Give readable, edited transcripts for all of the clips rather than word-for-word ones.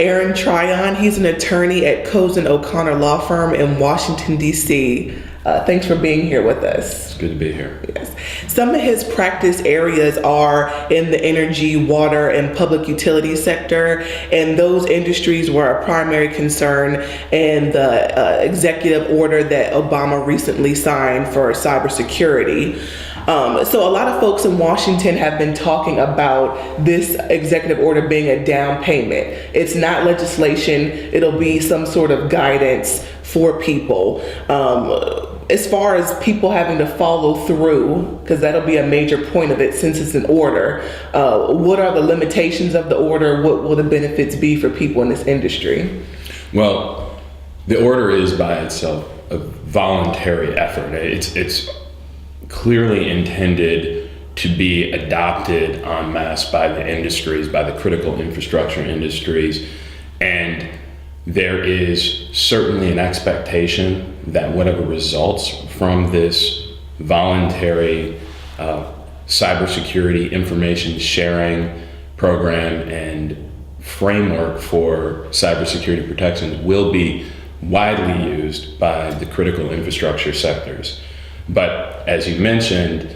Aaron Tryon. He's an attorney at Coase & O'Connor Law Firm in Washington, D.C. Thanks for being here with us. It's good to be here. Yes. Some of his practice areas are in the energy, water, and public utility sector, and those industries were a primary concern in the executive order that Obama recently signed for cybersecurity. So a lot of folks in Washington have been talking about this executive order being a down payment. It's not legislation. It'll be some sort of guidance for people. As far as people having to follow through, because that'll be a major point of it since it's an order, what are the limitations of the order? What will the benefits be for people in this industry? Well, the order is by itself a voluntary effort. It's clearly intended to be adopted en masse by the industries, by the critical infrastructure industries, and there is certainly an expectation that whatever results from this voluntary cybersecurity information sharing program and framework for cybersecurity protections will be widely used by the critical infrastructure sectors. But as you mentioned,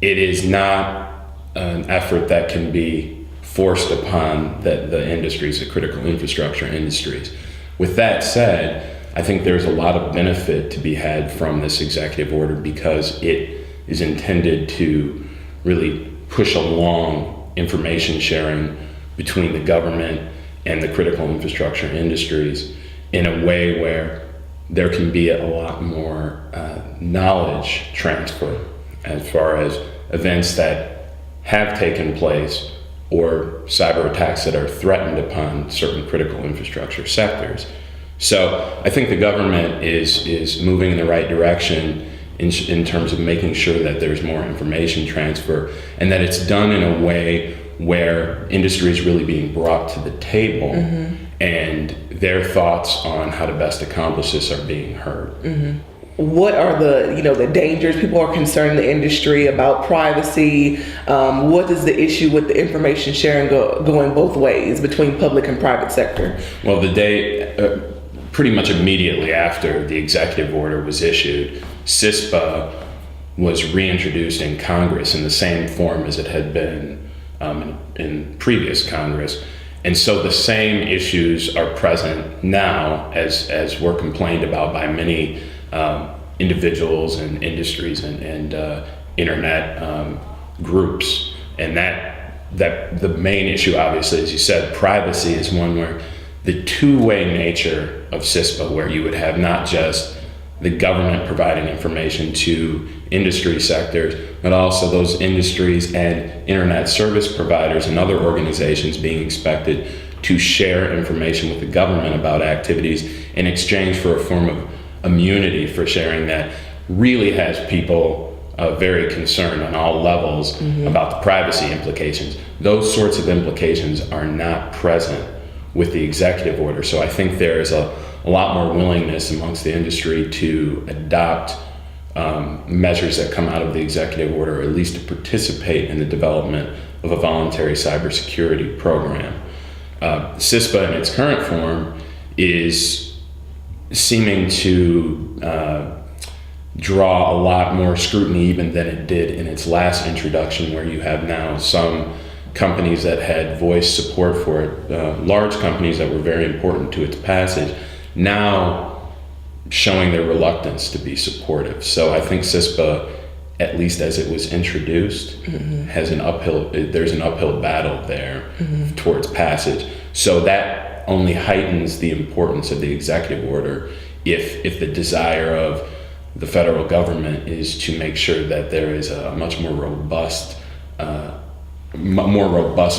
it is not an effort that can be forced upon the industries, the critical infrastructure industries. With that said, I think there's a lot of benefit to be had from this executive order because it is intended to really push along information sharing between the government and the critical infrastructure industries in a way where there can be a lot more knowledge transfer as far as events that have taken place or cyber attacks that are threatened upon certain critical infrastructure sectors. So I think the government is moving in the right direction in terms of making sure that there's more information transfer and that it's done in a way where industry is really being brought to the table and their thoughts on how to best accomplish this are being heard. What are the dangers? People are concerned in the industry about privacy. What is the issue with the information sharing going both ways between public and private sector? Well, the day, pretty much immediately after the executive order was issued, CISPA was reintroduced in Congress in the same form as it had been in previous Congress. And so the same issues are present now as were complained about by many individuals and industries and internet groups. And that the main issue, obviously, as you said, privacy is one where the two-way nature of CISPA, where you would have not just the government providing information to industry sectors, but also those industries and internet service providers and other organizations being expected to share information with the government about activities in exchange for a form of immunity for sharing that really has people very concerned on all levels about the privacy implications. Those sorts of implications are not present with the executive order. So I think there is a lot more willingness amongst the industry to adopt measures that come out of the executive order, or at least to participate in the development of a voluntary cybersecurity program. CISPA in its current form is seeming to draw a lot more scrutiny even than it did in its last introduction, where you have now some companies that had voiced support for it, large companies that were very important to its passage, now showing their reluctance to be supportive. So I think CISPA, at least as it was introduced, there's an uphill battle there towards passage. So that only heightens the importance of the executive order if the desire of the federal government is to make sure that there is a much more robust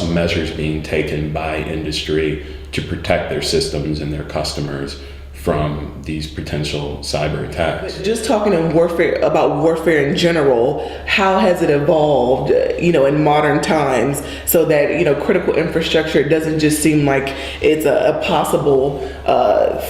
measures being taken by industry to protect their systems and their customers from these potential cyber attacks. Just talking about warfare in general, how has it evolved, in modern times, so that, critical infrastructure doesn't just seem like it's a possible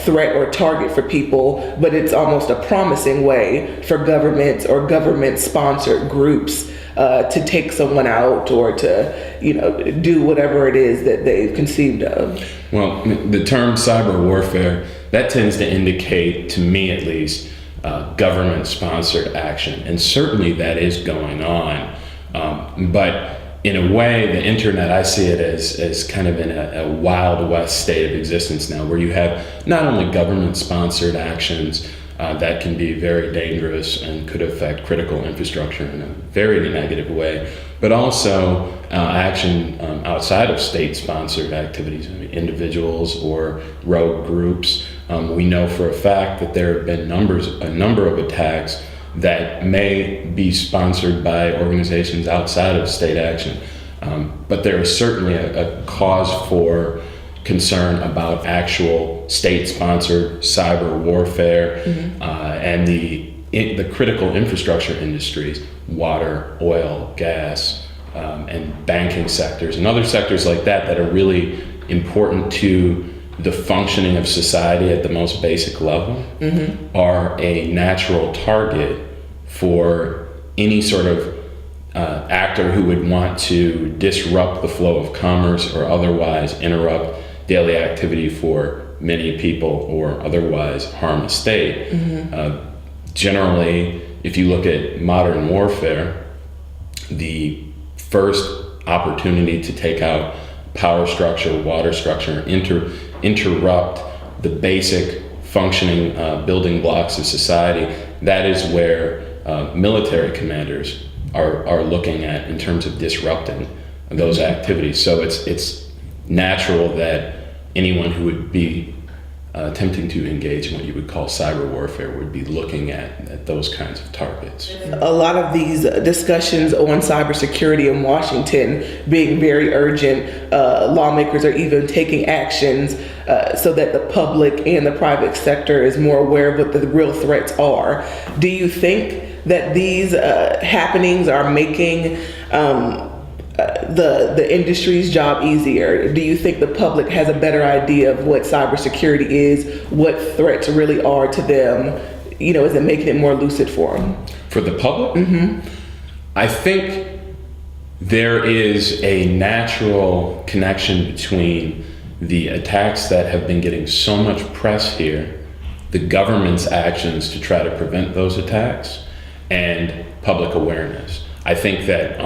threat or target for people, but it's almost a promising way for governments or government-sponsored groups to take someone out or to, do whatever it is that they've conceived of? Well, the term cyber warfare, that tends to indicate, to me at least, government-sponsored action. And certainly that is going on. But in a way, the internet, I see it as kind of in a Wild West state of existence now, where you have not only government-sponsored actions that can be very dangerous and could affect critical infrastructure in a very negative way, but also action outside of state-sponsored activities, individuals or rogue groups. We know for a fact that there have been a number of attacks that may be sponsored by organizations outside of state action. But there is certainly a cause for concern about actual state-sponsored cyber warfare and the critical infrastructure industries, water, oil, gas, and banking sectors and other sectors like that are really important to the functioning of society at the most basic level, are a natural target for any sort of actor who would want to disrupt the flow of commerce or otherwise interrupt daily activity for many people or otherwise harm the state. Generally, if you look at modern warfare, the first opportunity to take out power structure, water structure, interrupt the basic functioning building blocks of society, that is where military commanders are looking at in terms of disrupting those activities. So it's natural that anyone who would be attempting to engage in what you would call cyber warfare would be looking at those kinds of targets. A lot of these discussions on cybersecurity in Washington being very urgent, lawmakers are even taking actions so that the public and the private sector is more aware of what the real threats are. Do you think that these happenings are making the industry's job easier? Do you think the public has a better idea of what cybersecurity is, what threats really are to them? Is it making it more lucid for them? For the public? I think there is a natural connection between the attacks that have been getting so much press here, the government's actions to try to prevent those attacks, and public awareness. I think that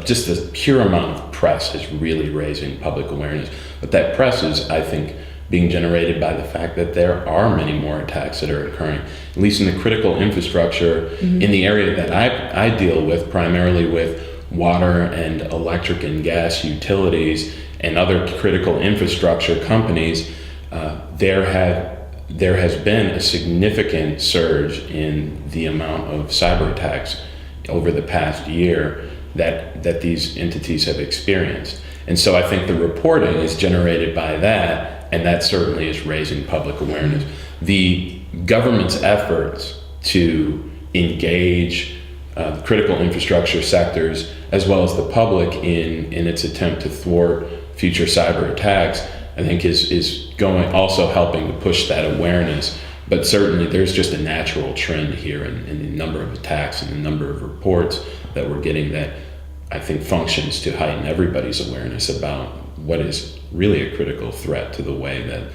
just the pure amount of press is really raising public awareness. But that press is, I think, being generated by the fact that there are many more attacks that are occurring, at least in the critical infrastructure, in the area that I deal with, primarily with water and electric and gas utilities and other critical infrastructure companies. There has been a significant surge in the amount of cyber attacks over the past year that these entities have experienced. And so I think the reporting is generated by that, and that certainly is raising public awareness. The government's efforts to engage critical infrastructure sectors as well as the public in its attempt to thwart future cyber attacks, I think is going also helping to push that awareness. But certainly there's just a natural trend here in the number of attacks and the number of reports that we're getting that I think functions to heighten everybody's awareness about what is really a critical threat to the way that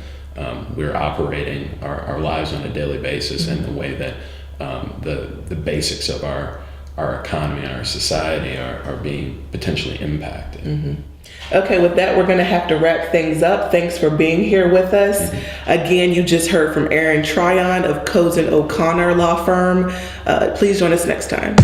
we're operating our lives on a daily basis, and the way that the basics of our economy and our society are being potentially impacted. Okay, with that, we're going to have to wrap things up. Thanks for being here with us. Again, you just heard from Aaron Tryon of Cozen O'Connor Law Firm. Please join us next time.